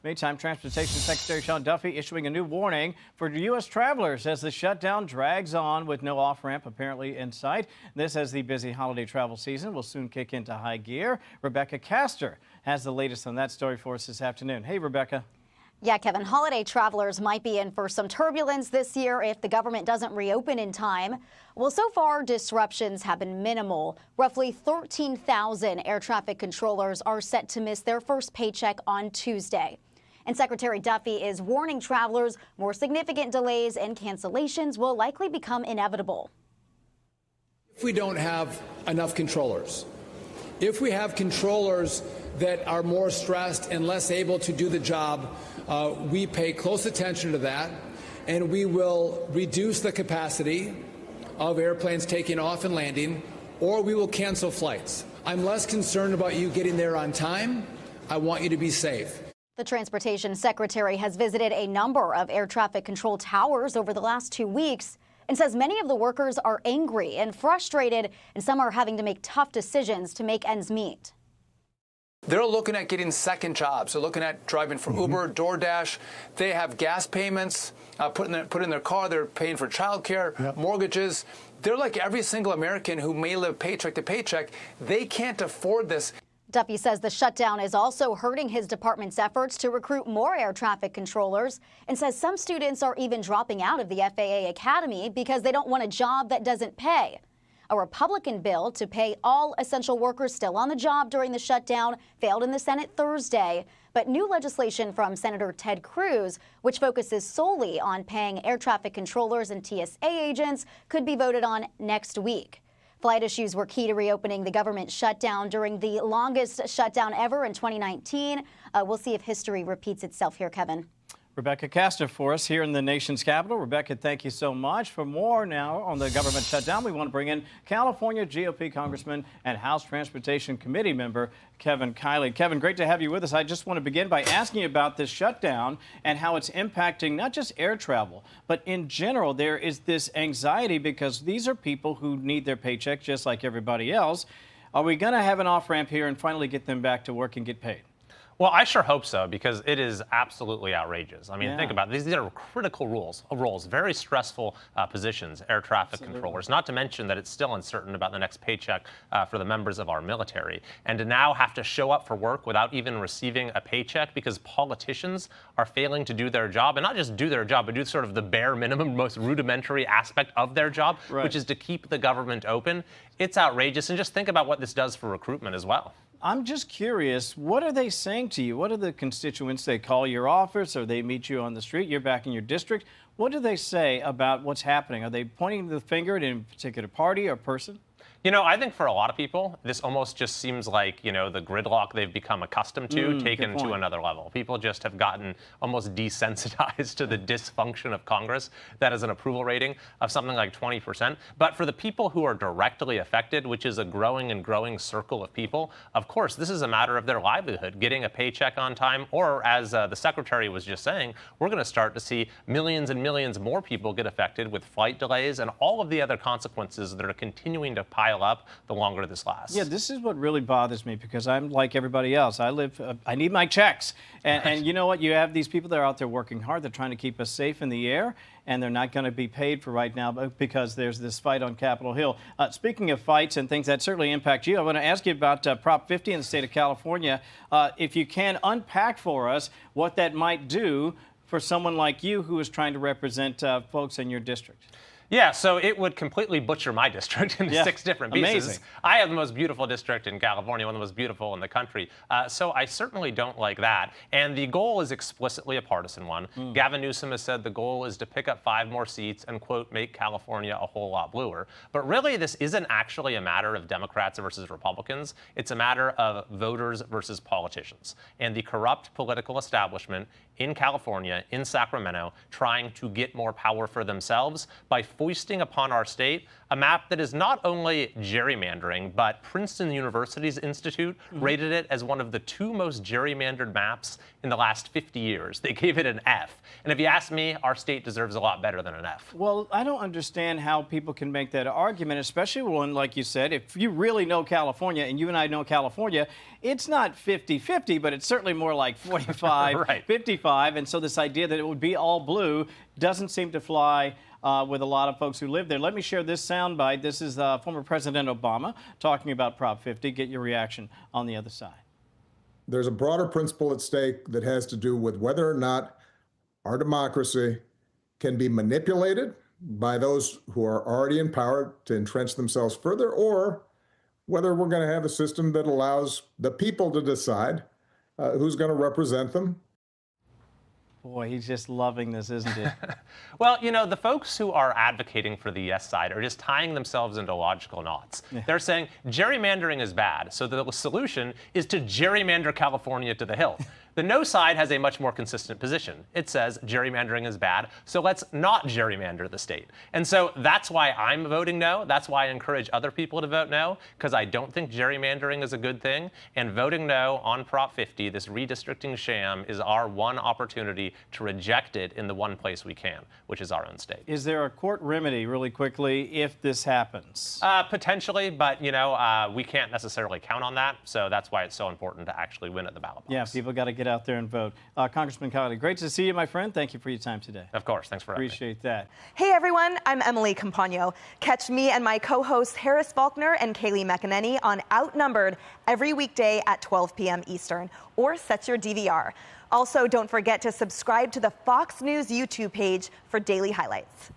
Meantime, Transportation Secretary Sean Duffy issuing a new warning for U.S. travelers as the shutdown drags on with no off-ramp apparently in sight. This as the busy holiday travel season will soon kick into high gear. Rebekah Castor has the latest on that story for us this afternoon. Hey, Rebekah. Yeah, Kevin, holiday travelers might be in for some turbulence this year if the government doesn't reopen in time. Well, so far, disruptions have been minimal. Roughly 13,000 air traffic controllers are set to miss their first paycheck on Tuesday. And Secretary Duffy is warning travelers more significant delays and cancellations will likely become inevitable. If we don't have enough controllers, if we have controllers that are more stressed and less able to do the job, we pay close attention to that, and we will reduce the capacity of airplanes taking off and landing, or we will cancel flights. I'm less concerned about you getting there on time. I want you to be safe. The Transportation Secretary has visited a number of air traffic control towers over the last 2 weeks and says many of the workers are angry and frustrated, and some are having to make tough decisions to make ends meet. They're looking at getting second jobs. They're looking at driving for Uber, DoorDash. They have gas payments put in their car. They're paying for childcare, mortgages. They're like every single American who may live paycheck to paycheck. They can't afford this. Duffy says the shutdown is also hurting his department's efforts to recruit more air traffic controllers and says some students are even dropping out of the FAA Academy because they don't want a job that doesn't pay. A Republican bill to pay all essential workers still on the job during the shutdown failed in the Senate Thursday. But new legislation from Senator Ted Cruz, which focuses solely on paying air traffic controllers and TSA agents, could be voted on next week. Flight issues were key to reopening the government shutdown during the longest shutdown ever in 2019. We'll see if history repeats itself here, Kevin. Rebekah Castor for us here in the nation's capital. Rebekah, thank you so much. For more now on the government shutdown, we want to bring in California GOP Congressman and House Transportation Committee member Kevin Kiley. Kevin, great to have you with us. I just want to begin by asking you about this shutdown and how it's impacting not just air travel, but in general, there is this anxiety because these are people who need their paycheck just like everybody else. Are we going to have an off-ramp here and finally get them back to work and get paid? Well, I sure hope so, because it is absolutely outrageous. I mean, think about it. These are critical roles, very stressful positions, air traffic controllers, not to mention that it's still uncertain about the next paycheck for the members of our military. And to now have to show up for work without even receiving a paycheck because politicians are failing to do their job, and not just do their job, but do sort of the bare minimum, most rudimentary aspect of their job, which is to keep the government open. It's outrageous. And just think about what this does for recruitment as well. I'm just curious, what are they saying to you? What are the constituents? They call your office or they meet you on the street? You're back in your district. What do they say about what's happening? Are they pointing the finger at a particular party or person? You know, I think for a lot of people, this almost just seems like, you know, the gridlock they've become accustomed to taken to another level. People just have gotten almost desensitized to the dysfunction of Congress. That is an approval rating of something like 20%. But for the people who are directly affected, which is a growing and growing circle of people, of course, this is a matter of their livelihood, getting a paycheck on time, or as the secretary was just saying, we're going to start to see millions and millions more people get affected with flight delays and all of the other consequences that are continuing to pile up the longer this lasts. Yeah, this is what really bothers me because I'm like everybody else. I need my checks. And you know what? You have these people that are out there working hard. They're trying to keep us safe in the air, and they're not going to be paid for right now because there's this fight on Capitol Hill. Speaking of fights and things that certainly impact you, I want to ask you about Prop 50 in the state of California. If you can unpack for us what that might do for someone like you who is trying to represent folks in your district. Yeah, so it would completely butcher my district into 6 different pieces. Amazing. I have the most beautiful district in California, one of the most beautiful in the country. So I certainly don't like that. And the goal is explicitly a partisan one. Gavin Newsom has said the goal is to pick up 5 more seats and, quote, make California a whole lot bluer. But really, this isn't actually a matter of Democrats versus Republicans. It's a matter of voters versus politicians. And the corrupt political establishment in California, in Sacramento, trying to get more power for themselves by foisting upon our state a map that is not only gerrymandering, but Princeton University's institute rated it as one of the 2 most gerrymandered maps in the last 50 years. They gave it an F. And if you ask me, our state deserves a lot better than an F. Well, I don't understand how people can make that argument, especially when, like you said, if you really know California, and you and I know California, it's not 50-50, but it's certainly more like 45, Right. 55. And so this idea that it would be all blue doesn't seem to fly with a lot of folks who live there. Let me share this soundbite. This is former President Obama talking about Prop 50. Get your reaction on the other side. There's a broader principle at stake that has to do with whether or not our democracy can be manipulated by those who are already in power to entrench themselves further, or whether we're going to have a system that allows the people to decide who's going to represent them. Boy, he's just loving this, isn't he? Well, you know, the folks who are advocating for the yes side are just tying themselves into logical knots. Yeah. They're saying gerrymandering is bad, so the solution is to gerrymander California to the hilt. The no side has a much more consistent position. It says gerrymandering is bad, so let's not gerrymander the state. And so that's why I'm voting no. That's why I encourage other people to vote no, because I don't think gerrymandering is a good thing. And voting no on Prop 50, this redistricting sham, is our one opportunity to reject it in the one place we can, which is our own state. Is there a court remedy, really quickly, if this happens? Potentially, but you know, we can't necessarily count on that. So that's why it's so important to actually win at the ballot box. Yeah, people got to get out there and vote. Congressman Kiley, great to see you, my friend. Thank you for your time today. Of course, thanks for having me. Appreciate that. Hey everyone, I'm Emily Campagno. Catch me and my co-hosts Harris Faulkner and Kaylee McEnany on Outnumbered every weekday at 12 p.m. Eastern, or set your DVR. Also, don't forget to subscribe to the Fox News YouTube page for daily highlights.